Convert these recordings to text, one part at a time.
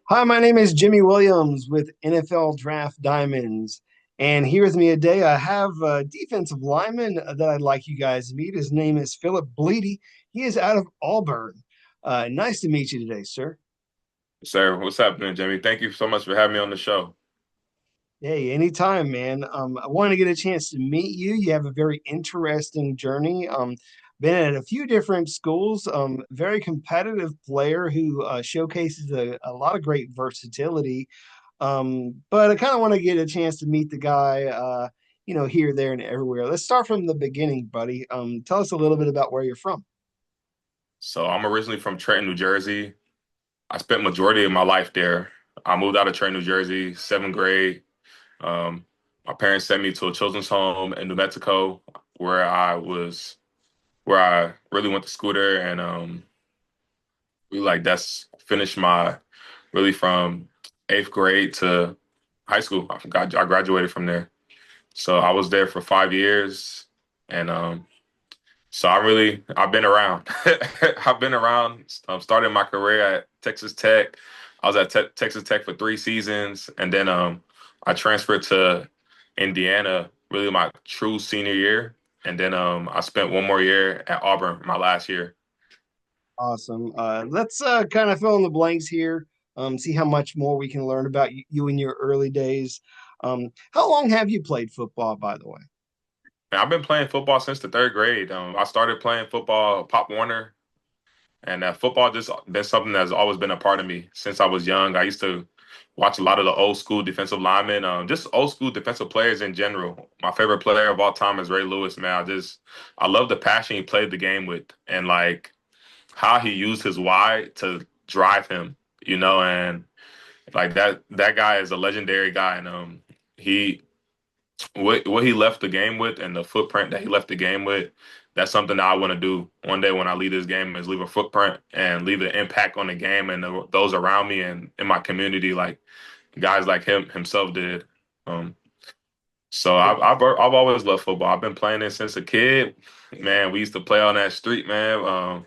Hi, my name is Jimmy Williams with NFL Draft Diamonds. And here with me today, I have a defensive lineman that I'd like you guys to meet. His name is Philip Blidi. He is out of Auburn. Nice to meet you today, sir. Sir, what's happening, Jimmy? Thank you so much for having me on the show. Hey, anytime, man. I want to get a chance to meet you. You have a very interesting journey. Been at a few different schools. Very competitive player who showcases a lot of great versatility. But I kind of want to get a chance to meet the guy, here, there, and everywhere. Let's start from the beginning, buddy. Tell us a little bit about where you're from. So I'm originally from Trenton, New Jersey. I spent majority of my life there. I moved out of Trenton, New Jersey, seventh grade. Um, my parents sent me to a children's home in New Mexico where where I really went to school there and really like that's finished my really from eighth grade to high school. I graduated from there. So I was there for 5 years and so I've been around. I've been around. Started my career at Texas Tech. I was at Texas Tech for 3 seasons, and then I transferred to Indiana, really my true senior year, and then I spent one more year at Auburn, my last year. Awesome. Let's kind of fill in the blanks here. See how much more we can learn about you in your early days. How long have you played football, by the way? And I've been playing football since the third grade. I started playing football Pop Warner, and football just been something that's always been a part of me since I was young. I used to watch a lot of the old school defensive linemen, just old school defensive players in general. My favorite player of all time is Ray Lewis, man. I love the passion he played the game with and like how he used his why to drive him, and like that guy is a legendary guy and he what he left the game with and the footprint that he left the game with, that's something that I want to do one day when I leave this game is leave a footprint and leave an impact on the game and those around me and in my community, like guys like him himself did. Um, so I've always loved football. I've been playing it since a kid. Man, we used to play on that street, man.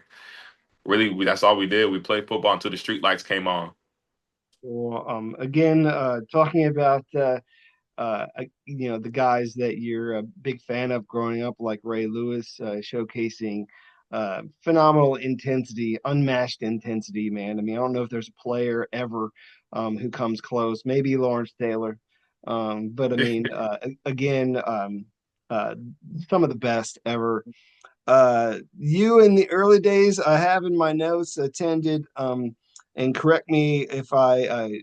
Really, that's all we did. We played football until the street lights came on. Well, again, talking about the guys that you're a big fan of growing up, like Ray Lewis, showcasing phenomenal intensity, unmatched intensity, man. I mean, I don't know if there's a player ever who comes close. Maybe Lawrence Taylor, but I mean, again, uh, some of the best ever. You in the early days, I have in my notes attended, and correct me if I,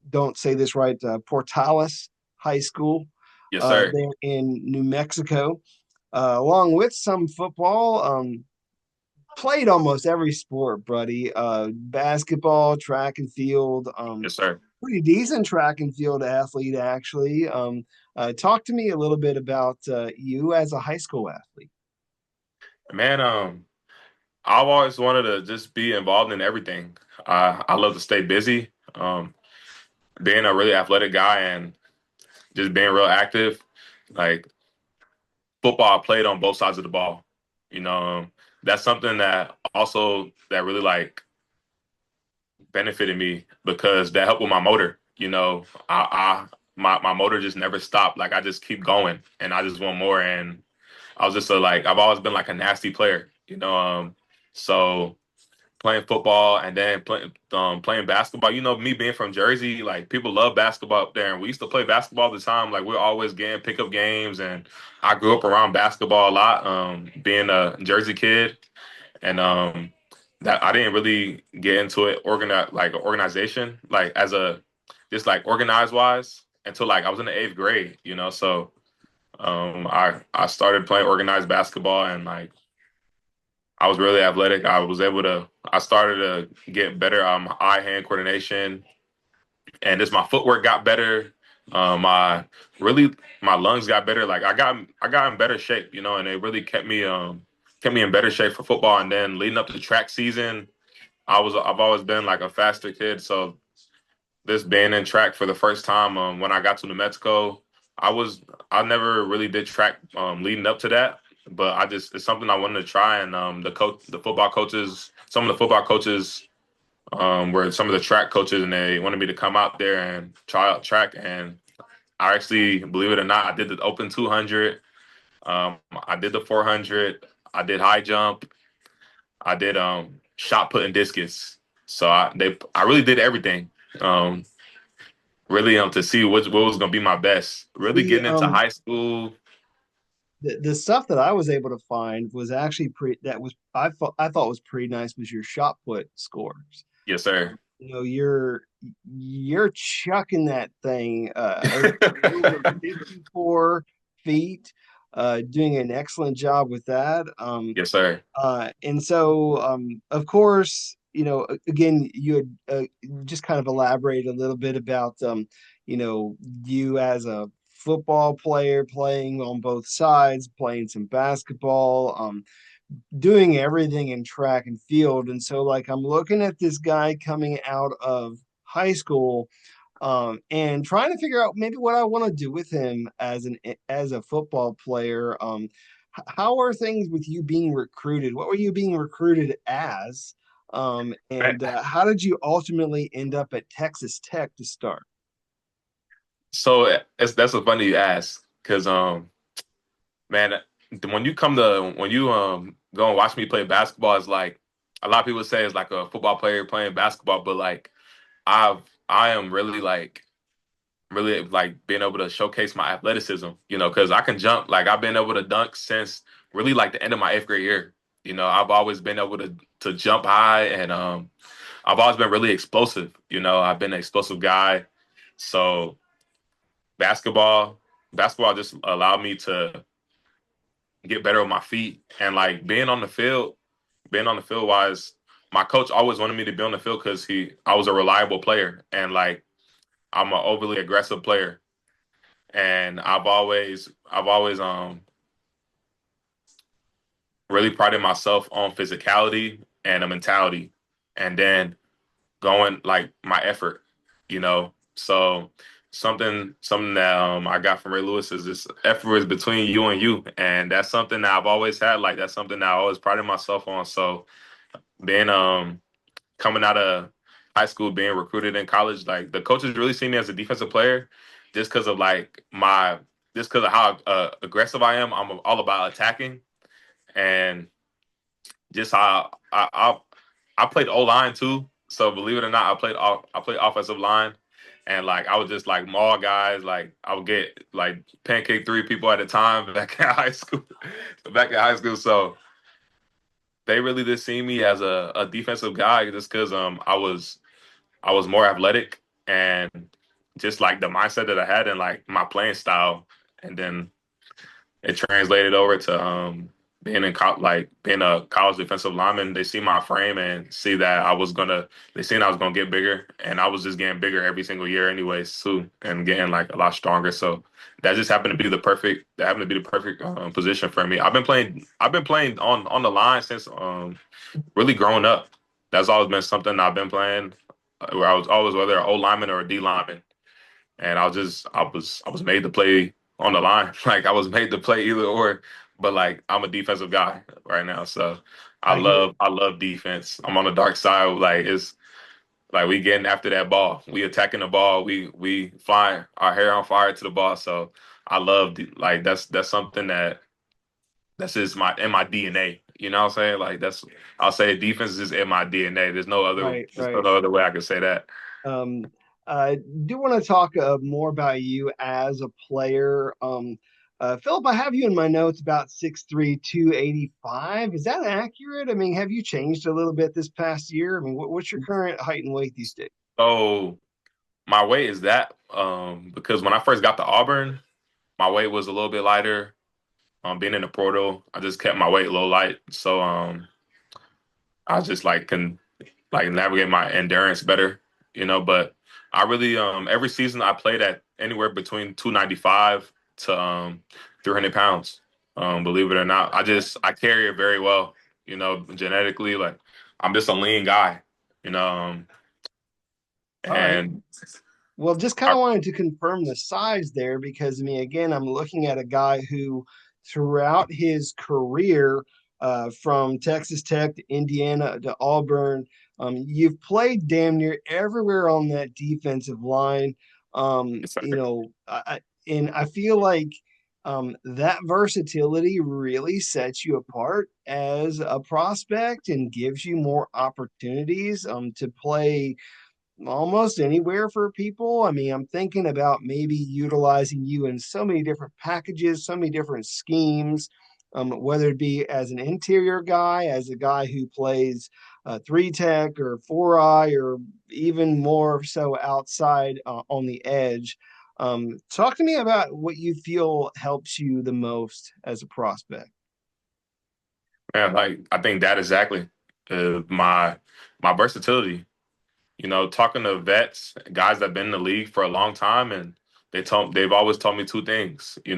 don't say this right, Portales High School, Yes, sir. there in New Mexico, along with some football. Played almost every sport, buddy. Basketball, track and field. Yes, sir. Pretty decent track and field athlete, actually. Talk to me a little bit about you as a high school athlete. Man, I've always wanted to just be involved in everything. I love to stay busy. Being a really athletic guy and just being real active. Like football, I played on both sides of the ball. You know, that's something that really like benefited me because that helped with my motor. My motor just never stopped. Like I just keep going and I just want more. And I was just I've always been like a nasty player. So playing football and then playing basketball. You know, me being from Jersey, like people love basketball up there, and we used to play basketball all the time. Like we're always getting pickup games, and I grew up around basketball a lot, being a Jersey kid, and that I didn't really get into it organization, like as a just like organized wise until like I was in the eighth grade. So I started playing organized basketball and like I was really athletic. I started to get better eye-hand coordination, and just my footwork got better. My really my lungs got better. Like I got in better shape, and it really kept me in better shape for football. And then leading up to track season, I've always been like a faster kid. So this being in track for the first time, when I got to New Mexico, I never really did track leading up to that, but it's something I wanted to try. And the football coaches, some of the football coaches where some of the track coaches and they wanted me to come out there and try out track. And I actually, believe it or not, I did the open 200. I did the 400. I did high jump. I did shot put and discus. So I really did everything. Um, really to see what was gonna be my best. Really The getting into high school. the stuff that I was able to find was actually pretty that was I thought was pretty nice was your shot put scores. Yes, sir. You're chucking that thing over 54 feet, doing an excellent job with that. Yes, sir. And so, of course, again, you had just kind of elaborate a little bit about, you know, you as a football player playing on both sides, playing some basketball, doing everything in track and field. And so, like, I'm looking at this guy coming out of high school, and trying to figure out maybe what I want to do with him as a football player. How are things with you being recruited? What were you being recruited as? And how did you ultimately end up at Texas Tech to start? So that's a funny you ask because man, when you go and watch me play basketball, it's like a lot of people say it's like a football player playing basketball, but like I am really like being able to showcase my athleticism, because I can jump. Like I've been able to dunk since really like the end of my eighth grade year. I've always been able to jump high and I've always been really explosive. I've been an explosive guy. So basketball, basketball just allowed me to get better with my feet and like being on the field wise, my coach always wanted me to be on the field because I was a reliable player and like I'm an overly aggressive player. And I've always really prided myself on physicality and a mentality, and then going like my effort, So something that I got from Ray Lewis is this effort is between you and you, and that's something that I've always had. Like that's something that I always prided myself on. So being coming out of high school, being recruited in college, like the coaches really see me as a defensive player, just because of like just because of how aggressive I am. I'm all about attacking, and just how I played O line too. So believe it or not, I played offensive line, and like I would just like maul guys. Like I would get like pancake three people at a time back in high school. Back in high school, so they really just see me as a defensive guy just because I was more athletic and just like the mindset that I had and like my playing style, and then it translated over to like being a college defensive lineman. They see my frame and see that they seen I was gonna get bigger, and I was just getting bigger every single year, anyways, too, and getting like a lot stronger. So that just happened to be the perfect position for me. I've been playing on the line since really growing up. That's always been something I've been playing. Where I was always whether an O lineman or a D lineman, and I was made to play on the line. Like I was made to play either or. But like I'm a defensive guy right now, so I hear I love defense. I'm on the dark side. Like it's like we getting after that ball. We attacking the ball. We flying our hair on fire to the ball. So I love like that's something that's just in my DNA. You know what I'm saying? Like I'll say defense is in my DNA. right, There's right. no other way I can say that. Um, I do want to talk more about you as a player. Philip, I have you in my notes about 6'3", 285. Is that accurate? I mean, have you changed a little bit this past year? I mean, what's your current height and weight these days? So my weight is that because when I first got to Auburn, my weight was a little bit lighter. Being in the portal, I just kept my weight low light. So I just like can like navigate my endurance better, but I really every season I played at anywhere between 295 to 300 pounds. Believe it or not. I carry it very well, genetically. Like I'm just a lean guy, you know, um, All right. and Well, just kind I, of wanted to confirm the size there because, I mean, again, I'm looking at a guy who throughout his career from Texas Tech to Indiana to Auburn. You've played damn near everywhere on that defensive line. Yes, sir. And I feel like that versatility really sets you apart as a prospect and gives you more opportunities to play almost anywhere for people. I mean, I'm thinking about maybe utilizing you in so many different packages, so many different schemes, whether it be as an interior guy, as a guy who plays three tech or four eye, or even more so outside on the edge. Talk to me about what you feel helps you the most as a prospect. Man, like I think that exactly my versatility. Talking to vets, guys that've been in the league for a long time, and they've always told me two things. You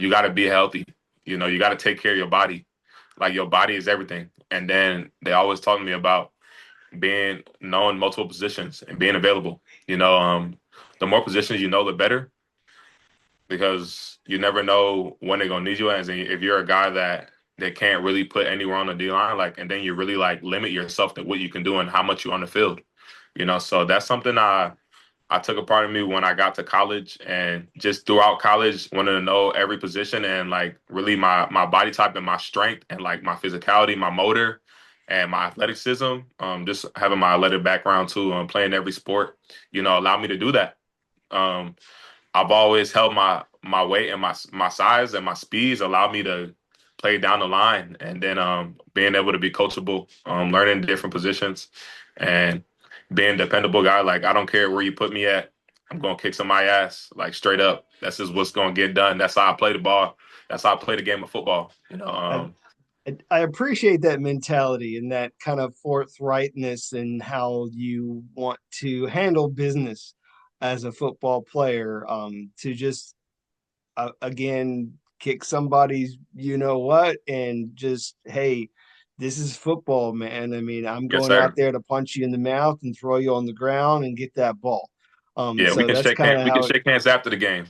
got to be healthy. You got to take care of your body. Like your body is everything. And then they always talk to me about being knowing multiple positions and being available. The more positions you know, the better because you never know when they're gonna need you. And if you're a guy that can't really put anywhere on the D line, like, and then you really like limit yourself to what you can do and how much you're on the field. So that's something I took a part of me when I got to college and just throughout college wanted to know every position and like really my body type and my strength and like my physicality, my motor and my athleticism. Just having my athletic background too, playing every sport, allowed me to do that. Um, I've always held my weight and my size and my speeds allow me to play down the line and then being able to be coachable, learning different positions and being dependable guy. Like I don't care where you put me at, I'm gonna kick somebody's ass like straight up. That's just what's gonna get done. That's how I play the ball. That's how I play the game of football. I, I appreciate that mentality and that kind of forthrightness and how you want to handle business as a football player. To just again kick somebody's you know what and just hey, this is football, man. I mean, I'm Yes, going out sir. there to punch you in the mouth and throw you on the ground and get that ball. Yeah, we So can that's shake kind hands. of We can how it. shake hands after the game.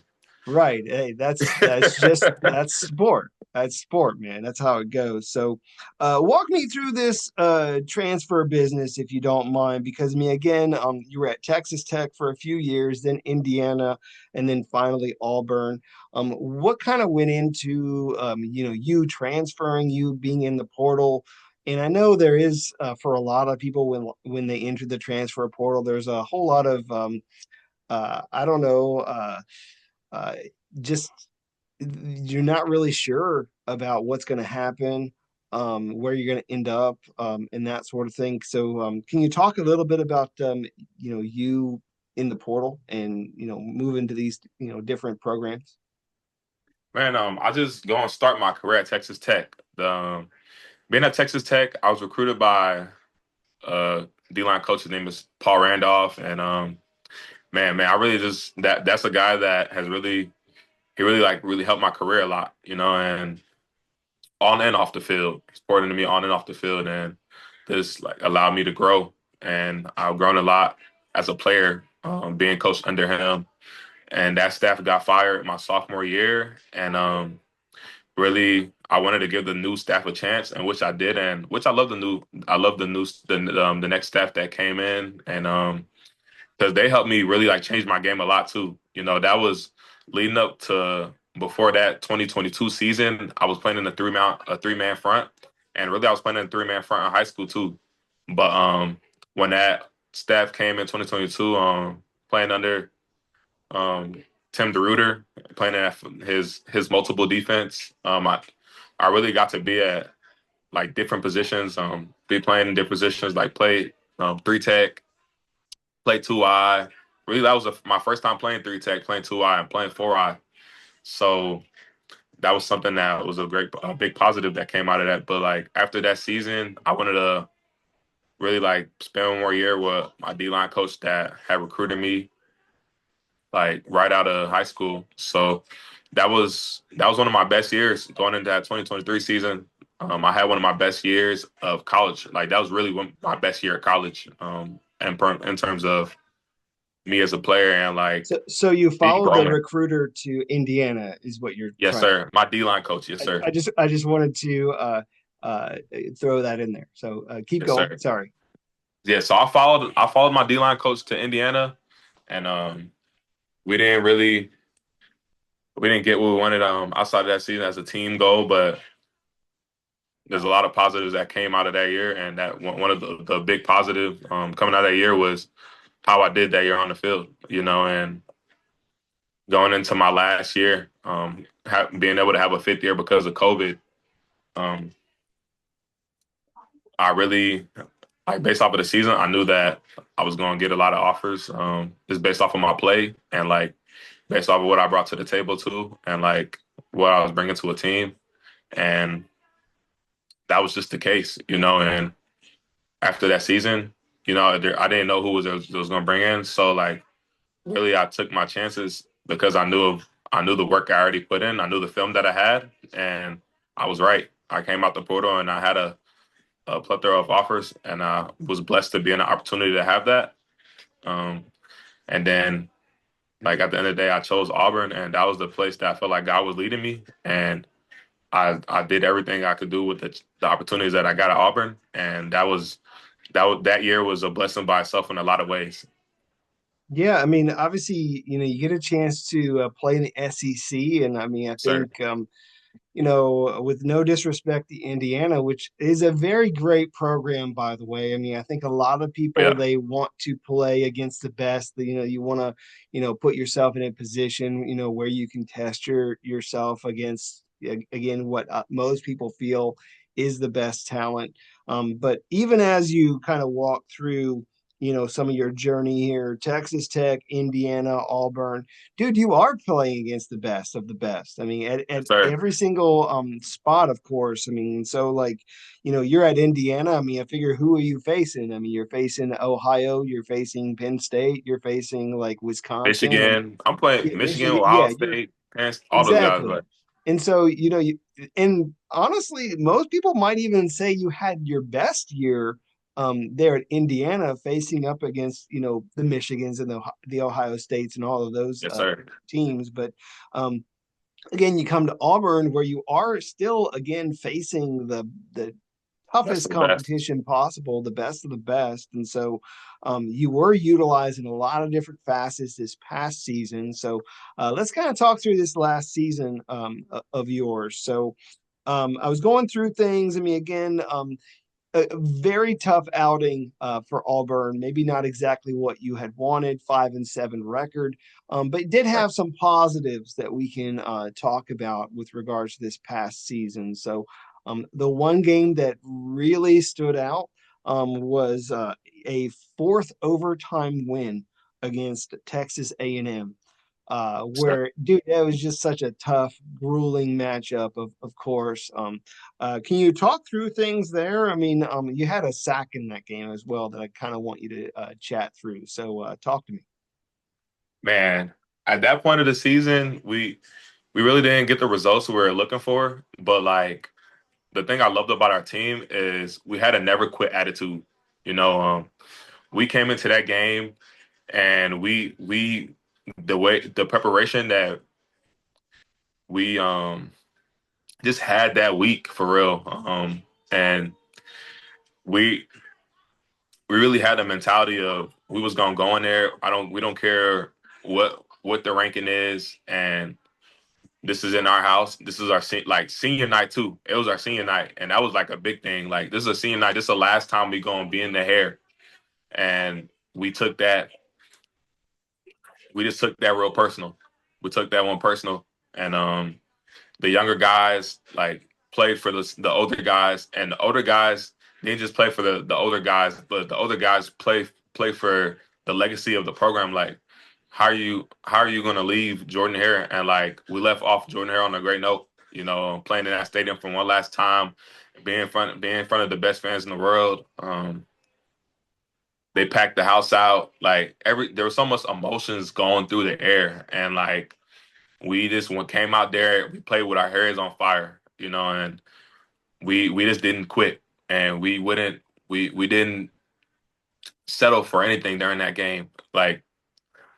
Right. Hey, that's just that's sport. That's sport, man. That's how it goes. So, walk me through this transfer business if you don't mind, because I mean, again, you were at Texas Tech for a few years, then Indiana, and then finally Auburn. What kind of went into you transferring, you being in the portal? And I know there is for a lot of people when they enter the transfer portal, there's a whole lot of I don't know. Uh, just you're not really sure about what's going to happen, where you're going to end up, and that sort of thing. So, can you talk a little bit about you in the portal and moving to these different programs? Man, I just go and start my career at Texas Tech. Being at Texas Tech, I was recruited by uh D line coach. His name is Paul Randolph, and man, I really just that's a guy that has really helped my career a lot, and on and off the field, supporting to me on and off the field, and this like allowed me to grow, and I've grown a lot as a player, being coached under him, and that staff got fired my sophomore year, and really I wanted to give the new staff a chance, and which I did, and which I love the next staff that came in, and because they helped me really like change my game a lot too. That was leading up to before that 2022 season. I was playing in a 3-man front, and really I was playing in a 3-man front in high school too. But when that staff came in 2022, playing under um, Tim DeRuiter, playing at his multiple defense, I really got to be at like different positions, be playing in different positions, like play three tech, play two eye. Really, that was my first time playing three tech, playing two eye, and playing four eye. So that was something that was a big positive that came out of that. But like after that season, I wanted to really like spend one more year with my D line coach that had recruited me like right out of high school. So that was one of my best years going into that 2023 season. I had one of my best years of college. Like that was really my best year of college. In terms of me as a player and So, like so you me followed the growing. recruiter to Indiana, is what you're Yes, trying. sir. My D line coach. Yes, sir. I just wanted to uh, throw that in there. So keep Yes, going. sir. Sorry. Yeah, so I followed my D line coach to Indiana, and we didn't really we didn't get what we wanted outside of that season as a team goal, but there's a lot of positives that came out of that year, and that one of the big positive coming out of that year was how I did that year on the field, and going into my last year, being able to have a fifth year because of COVID, um, I really like based off of the season, I knew that I was going to get a lot of offers, just based off of my play and like based off of what I brought to the table too, and like what I was bringing to a team, and that was just the case, And after that season, I didn't know who was going to bring in, so like really, I took my chances because I knew the work I already put in, I knew the film that I had, and I was right. I came out the portal and I had a plethora of offers, and I was blessed to be in an opportunity to have that. Um, and then, like at the end of the day, I chose Auburn, and that was the place that I felt like God was leading me, and I did everything I could do with the opportunities that I got at Auburn, and that year was a blessing by itself in a lot of ways. Yeah, I mean, obviously, you get a chance to play in the SEC, and I mean, I Sir, think with no disrespect to Indiana, which is a very great program, by the way. I mean, I think a lot of people yeah, they want to play against the best. You want to, put yourself in a position, where you can test yourself against again what most people feel is the best talent. But even as you kind of walk through, some of your journey here, Texas Tech, Indiana, Auburn, dude, you are playing against the best of the best. I mean, at yes, sir. every single spot, of course. I mean, so like, you're at Indiana. I mean, I figure who are you facing? I mean, you're facing Ohio, you're facing Penn State, you're facing like Wisconsin, and Michigan. I'm playing yeah, Michigan, Michigan. Ohio Yeah, you're State, all those guys. exactly. But And so, and honestly, most people might even say you had your best year there at Indiana, facing up against, the Michigans and the Ohio States and all of those yes, sir. teams. But um, again, you come to Auburn where you are still again facing the Best toughest of the best. competition possible, the best of the best. And so you were utilizing a lot of different facets this past season. So let's kind of talk through this last season of yours. So I was going through things. I mean, again, a very tough outing for Auburn. Maybe not exactly what you had wanted, 5-7 record, but did have some positives that we can talk about with regards to this past season. So the one game that really stood out was a fourth overtime win against Texas A&M Sir. where dude, that was just such a tough, grueling matchup. Of course, can you talk through things there? I mean, you had a sack in that game as well that I kind of want you to chat through. So talk to me. Man, at that point of the season, we really didn't get the results we were looking for. But like the thing I loved about our team is we had a never quit attitude. You know, we came into that game and the preparation that we just had that week for real. And we we really had a mentality of we was gonna go in there. We don't care what the ranking is, and this is in our house. This is our senior night too. It was our senior night, and that was like a big thing. Like this is a senior night. This is the last time we gonna be in the hair, and we took that. We just took that real personal. We took that one personal, and the younger guys like played for the older guys, and the older guys didn't just play for the older guys, but the older guys play for the legacy of the program. Like, how are you going to leave Jordan Hare? And like we left off Jordan Hare on a great note. Playing in that stadium for one last time, being in front of the best fans in the world. They packed the house out. Like there was so much emotions going through the air, and like we just came out there, we played with our hairs on fire, and we just didn't quit, and we didn't settle for anything during that game. Like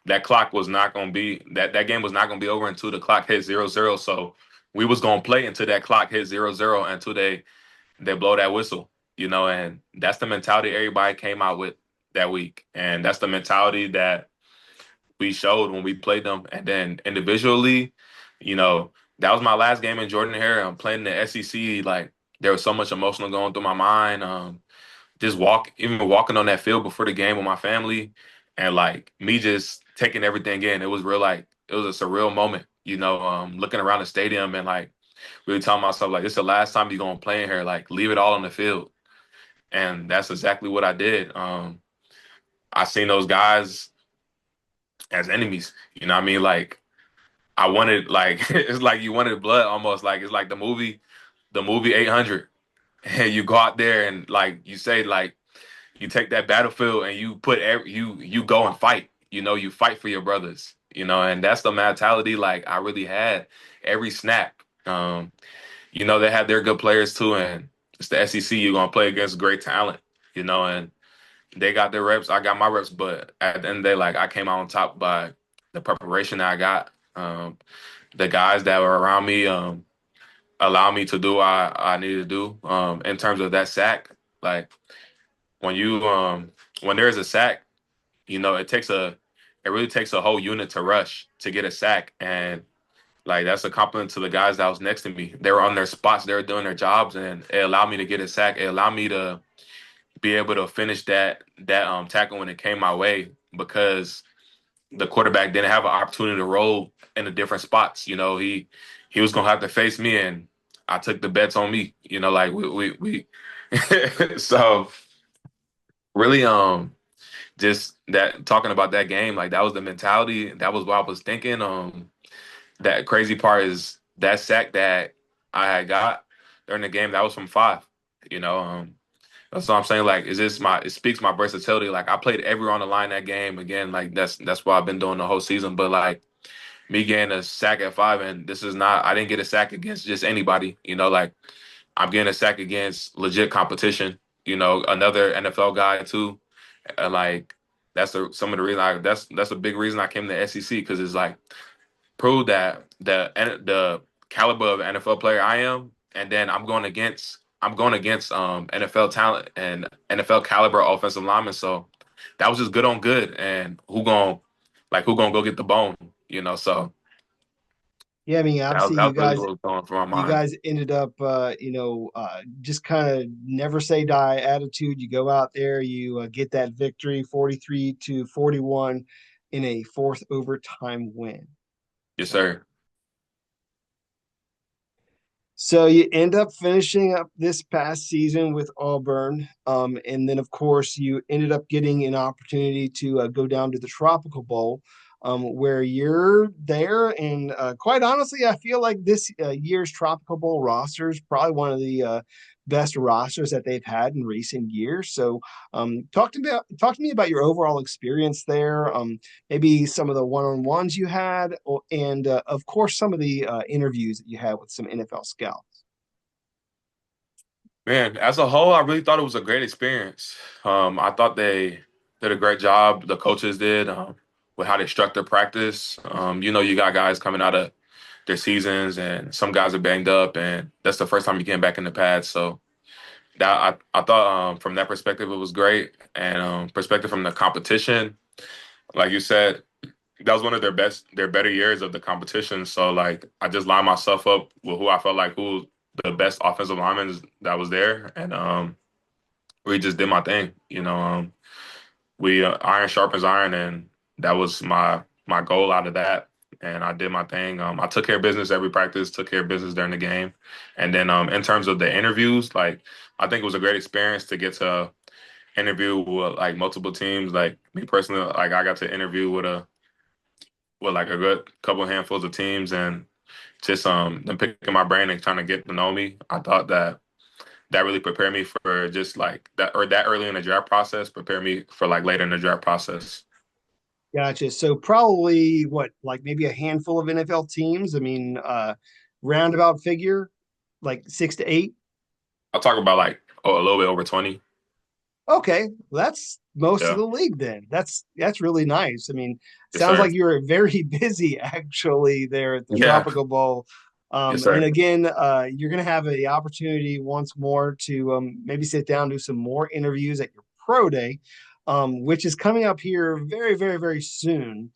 that clock was not going to be that game was not going to be over until the clock hit 0-0. So we was going to play until that clock hit 0-0 until they blow that whistle, and that's the mentality everybody came out with that week. And that's the mentality that we showed when we played them. And then individually, you know, that was my last game in Jordan Hare. I'm playing in the SEC. Like there was so much emotional going through my mind. Just even walking on that field before the game with my family, and like me just taking everything in. It was real, like it was a surreal moment. Looking around the stadium and like really telling myself like, "This is the last time you're gonna play in here. Like, leave it all on the field." And that's exactly what I did. I seen those guys as enemies. You know what I mean? Like I wanted like it's like you wanted blood almost. Like it's like the movie 800. And you go out there and like you say like you take that battlefield and you put you go and fight. You fight for your brothers. And that's the mentality like I really had every snap. They have their good players too, and it's the SEC. You're gonna play against great talent. And they got their reps. I got my reps, but at the end of the day, like I came out on top by the preparation that I got. The guys that were around me allow me to do what I needed to do. In terms of that sack, like when you when there's a sack, it really takes a whole unit to rush to get a sack. And like that's a compliment to the guys that was next to me. They were on their spots, they were doing their jobs, and it allowed me to get a sack. It allowed me to be able to finish that tackle when it came my way because the quarterback didn't have an opportunity to roll in the different spots. He was gonna have to face me, and I took the bets on me. Like we so really just that talking about that game, like that was the mentality. That was what I was thinking. That crazy part is that sack that I had got during the game, that was from five. You know, that's what I'm saying. Like, it speaks my versatility. Like I played everywhere on the line that game. Again, like that's what I've been doing the whole season. But like me getting a sack at five, and this is not I didn't get a sack against just anybody. Like I'm getting a sack against legit competition. Another NFL guy too. Like some of the reason that's a big reason I came to the SEC because it's like prove that the caliber of NFL player I am, and then I'm going against NFL talent and NFL caliber offensive linemen. So that was just good on good, and who gonna go get the bone? So Yeah, I mean, that was, obviously that was really what was going through my you mind. guys ended up just kind of never say die attitude. You go out there, you get that victory 43-41 in a fourth overtime win. Yes, So sir. So you end up finishing up this past season with Auburn, and then of course you ended up getting an opportunity to go down to the Tropical Bowl, where you're there. And quite honestly, I feel like this year's Tropical Bowl roster is probably one of the best rosters that they've had in recent years. So talk to me about your overall experience there. Maybe some of the one-on-ones you had, and of course some of the interviews that you had with some NFL scouts. Man, as a whole, I really thought it was a great experience. I thought they did a great job. The coaches did with how they structured practice. You got guys coming out of their seasons, and some guys are banged up, and that's the first time you came back in the pad. So that I thought from that perspective it was great, and perspective from the competition, like you said, that was one of their better years of the competition. So like I just lined myself up with who I felt like who the best offensive linemen that was there, and we just did my thing. We iron sharpens iron, and that was my goal out of that. And I did my thing. I took care of business every practice, took care of business during the game, and then in terms of the interviews, like I think it was a great experience to get to interview with like multiple teams. Like me personally, like I got to interview with like a good couple handfuls of teams, and just them picking my brain and trying to get to know me. I thought that really prepared me for just like that or that early in the draft process, prepare me for like later in the draft process. Gotcha. So probably what, like maybe a handful of NFL teams. I mean, roundabout figure, like 6 to 8. I'll talk about like a little bit over 20. Okay, that's most of Yeah. the league then. That's really nice. I mean, Yes, sounds sir. like you were very busy actually there at the Yeah. Tropical Bowl. Yes, And sir. again, you're going to have the opportunity once more to maybe sit down, do some more interviews at your pro day, which is coming up here very, very, very soon.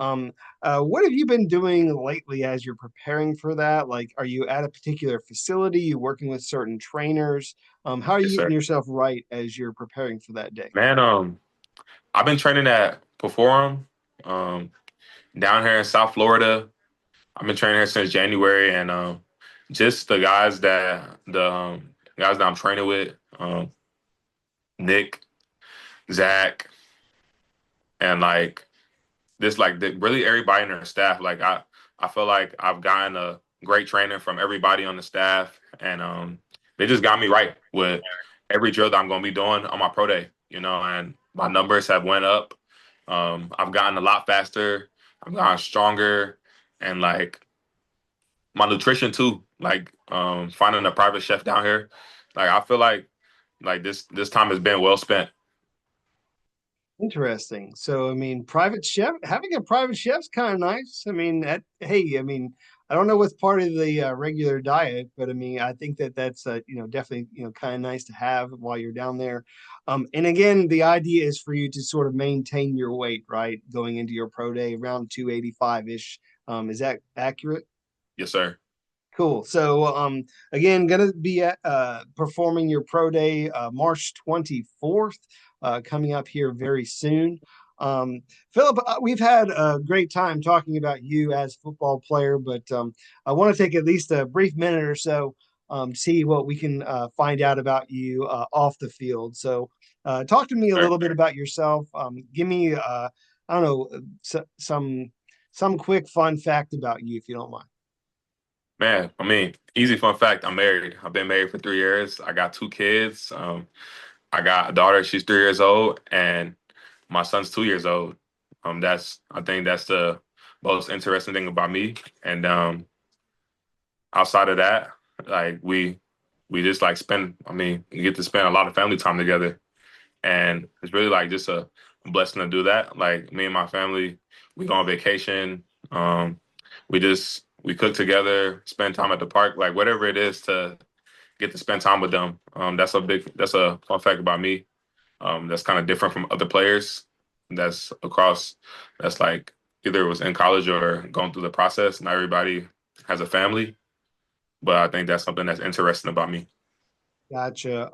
Um, what have you been doing lately as you're preparing for that? Like, are you at a particular facility? You working with certain trainers? How are Yes, you getting sir. yourself right as you're preparing for that day? Man, I've been training at Perform, um, down here in South Florida. I've been training here since January, and just the guys that I'm training with, Nick, Zach, and really everybody in their staff. I feel like I've gotten a great training from everybody on the staff, and they just got me right with every drill that I'm going to be doing on my pro day. And my numbers have went up. I've gotten a lot faster. I've gotten stronger, and like my nutrition too. Finding a private chef down here. I feel like this time has been well spent. Interesting. So, I mean, private chef, having a private chef's kind of nice. I mean, hey, I mean, I don't know what's part of the regular diet, but I mean, I think that that's, definitely, kind of nice to have while you're down there. And again, the idea is for you to sort of maintain your weight, right? Going into your pro day around 285-ish. Is that accurate? Yes, sir. Cool. So, again, gonna be at, performing your pro day March 24th, coming up here very soon. Philip, we've had a great time talking about you as a football player, but I want to take at least a brief minute or so, see what we can find out about you off the field. So, talk to me a Sir. little bit about yourself. Give me, I don't know, some quick fun fact about you, if you don't mind. Man, I mean, easy fun fact, I'm married. I've been married for 3 years. I got two kids. I got a daughter, she's 3 years old, and my son's 2 years old. I think that's the most interesting thing about me. And outside of that, like we just like spend I mean, we get to spend a lot of family time together. And it's really like just a blessing to do that. Like me and my family, we go on vacation. We cook together, spend time at the park, like whatever it is to get to spend time with them. That's a fun fact about me. That's kind of different from other players. That's across. That's like either it was in college or going through the process. Not everybody has a family, but I think that's something that's interesting about me. Gotcha.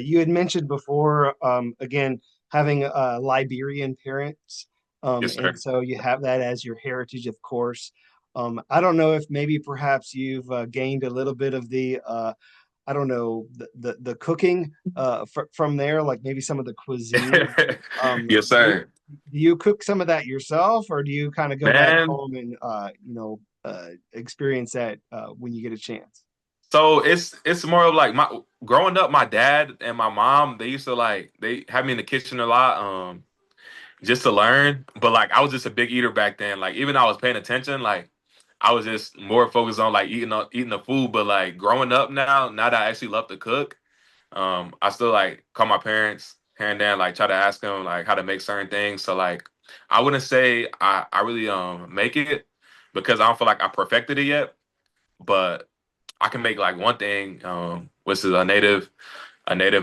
You had mentioned before, again, having Liberian parents, Yes, sir. and so you have that as your heritage, of course. I don't know if maybe perhaps you've gained a little bit of the, I don't know, the cooking from there, like maybe some of the cuisine. Yes, Do sir. you cook some of that yourself, or do you kind of go back Man, home and experience that when you get a chance? so it's more of like my growing up, my dad and my mom, they used to they had me in the kitchen a lot, just to learn. But like I was just a big eater back then. Like even though I was paying attention, like I was just more focused on like eating the food. But like growing up now that I actually love to cook, I still like call my parents here and there, like try to ask them like how to make certain things. So like I wouldn't say I really make it because I don't feel like I perfected it yet. But I can make like one thing, which is a native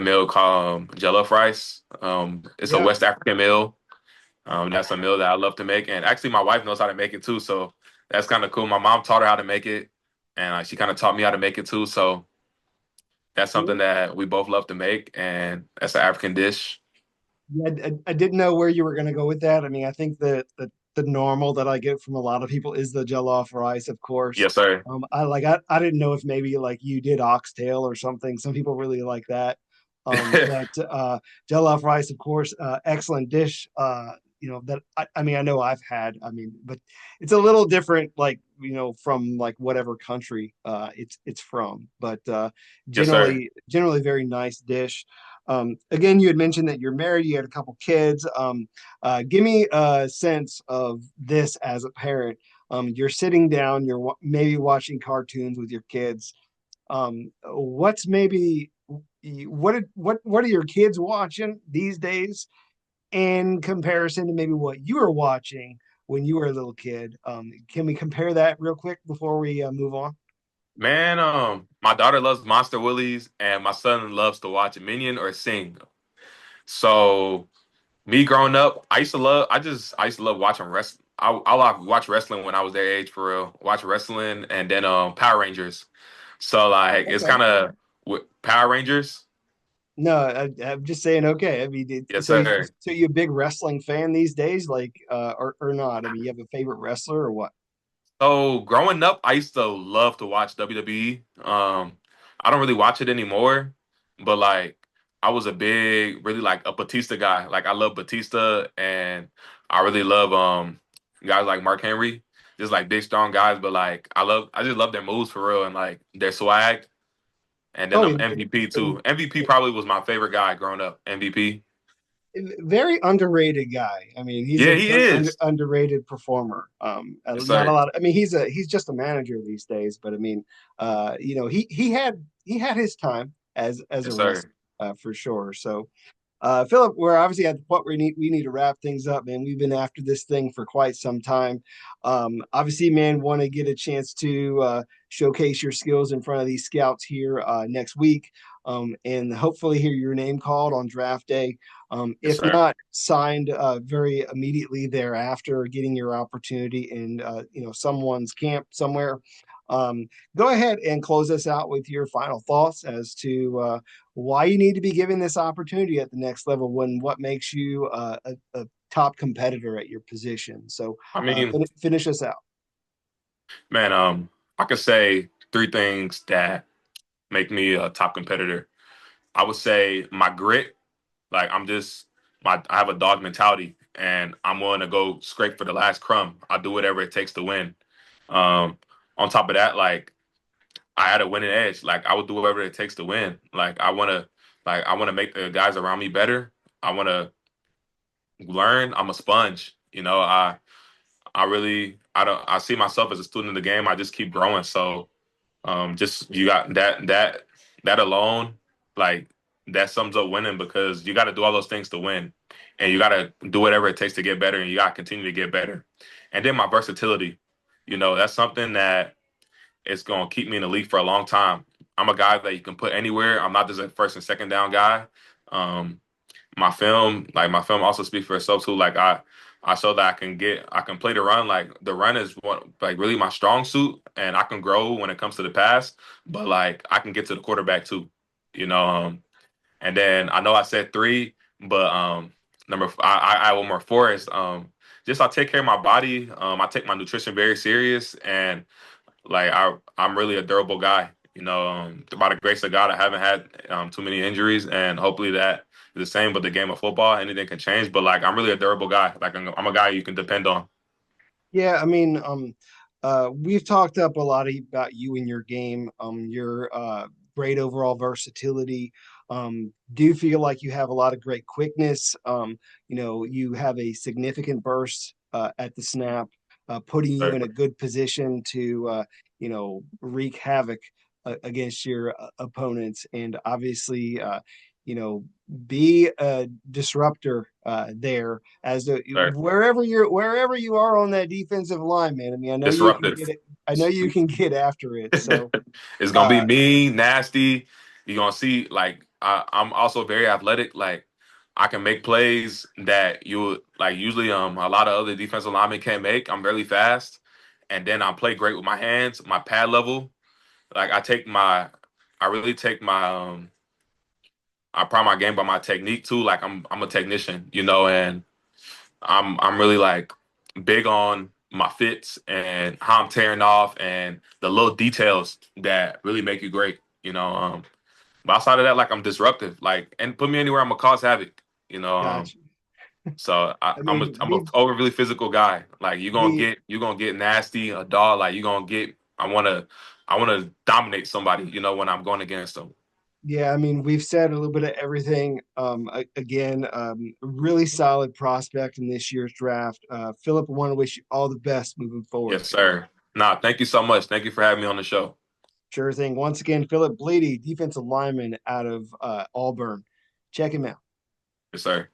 meal called jollof rice. It's a Yeah. West African meal. That's a meal that I love to make, and actually my wife knows how to make it too. So that's kind of cool. My mom taught her how to make it, and she kind of taught me how to make it too. So that's something that we both love to make, and that's an African dish. Yeah, I didn't know where you were going to go with that. I mean, I think the normal that I get from a lot of people is the jollof rice, of course. Yes, sir. I didn't know if maybe like you did oxtail or something. Some people really like that. But jollof rice, of course, excellent dish. That I mean, I know I've had. I mean, but it's a little different, like from like whatever country it's from. But Yes, sir. generally very nice dish. Again, you had mentioned that you're married, you had a couple kids. Give me a sense of this as a parent. You're sitting down, you're maybe watching cartoons with your kids. What's maybe what are your kids watching these days in comparison to maybe what you were watching when you were a little kid? Can we compare that real quick before we move on? Man, my daughter loves Monster Willies, and my son loves to watch Minion or Sing. So me growing up, I used to love watching wrestling. I like watch wrestling when I was their age for real. Watch wrestling and then Power Rangers. So like it's Okay. kind of with Power Rangers. No, I'm just saying. Okay, I mean, Yes, sir. so you a big wrestling fan these days, like, or not? I mean, you have a favorite wrestler or what? So growing up, I used to love to watch WWE. I don't really watch it anymore, but like I was a big, really like a Batista guy. Like I love Batista, and I really love guys like Mark Henry, just like big strong guys. But like I just love their moves for real and like their swag. And then Oh, MVP too. MVP probably was my favorite guy growing up. MVP. very underrated guy. I mean, he's a Yeah, he very is. underrated performer. Yes, Not a sir. lot. I mean, he's just a manager these days. But I mean, he had his time as a Yes, wrestler, sir. for sure. So, Philip, we're obviously at the point where we need to wrap things up, man. We've been after this thing for quite some time. Obviously, man, want to get a chance to showcase your skills in front of these scouts here next week, and hopefully hear your name called on draft day. Yes, If sir. not, signed very immediately thereafter, getting your opportunity in someone's camp somewhere. Go ahead and close us out with your final thoughts as to why you need to be given this opportunity at the next level when what makes you a top competitor at your position. So I mean, finish us out. man, I could say three things that make me a top competitor. I would say my grit, like I have a dog mentality and I'm willing to go scrape for the last crumb. I'll do whatever it takes to win. Um, on top of that, like I had a winning edge. Like I would do whatever it takes to win. I wanna make the guys around me better. I wanna learn. I'm a sponge. I see myself as a student of the game. I just keep growing. So just you got that alone, like that sums up winning because you got to do all those things to win, and you got to do whatever it takes to get better, and you got to continue to get better. And then my versatility, that's something that is going to keep me in the league for a long time. I'm a guy that you can put anywhere. I'm not just a first and second down guy. Um, my film also speaks for itself too. Like I show that I can play the run. Like the run is like really my strong suit, and I can grow when it comes to the pass. But like I can get to the quarterback too, you know. And then I know I said three, but I one more. Four is just I take care of my body. I take my nutrition very serious, and like I'm really a durable guy. By the grace of God, I haven't had too many injuries, and hopefully that is the same. But the game of football, anything can change. But like I'm really a durable guy. Like I'm a guy you can depend on. Yeah, I mean, we've talked up a lot about you and your game, your great overall versatility. Do you feel like you have a lot of great quickness? You have a significant burst at the snap, putting you So, in a good position to, wreak havoc against your opponents, and obviously, you know, be a disruptor there as so wherever you are on that defensive line, man. I mean, I know you can disruptive. get it. I know you can get after it. So, It's gonna be uh, mean, nasty. You're gonna see like I'm also very athletic. Like I can make plays that you would like usually a lot of other defensive linemen can't make. I'm really fast, and then I play great with my hands, my pad level. Like I really take my I pride my game by my technique too. Like I'm a technician, and I'm really like big on my fits and how I'm tearing off and the little details that really make you great. But outside of that, like I'm disruptive. Like and put me anywhere, I'm gonna cause havoc. You know. gotcha. So I I'm a mean, I'm a overly physical guy. Like we you're gonna get nasty, a dog. Like you're gonna get. I wanna dominate somebody. When I'm going against them. yeah, I mean, we've said a little bit of everything. Again, really solid prospect in this year's draft. Philip, I want to wish you all the best moving forward. Yes, sir. Nah, thank you so much. Thank you for having me on the show. Sure thing. Once again, Philip Blidi, defensive lineman out of Auburn. Check him out. Yes, sir.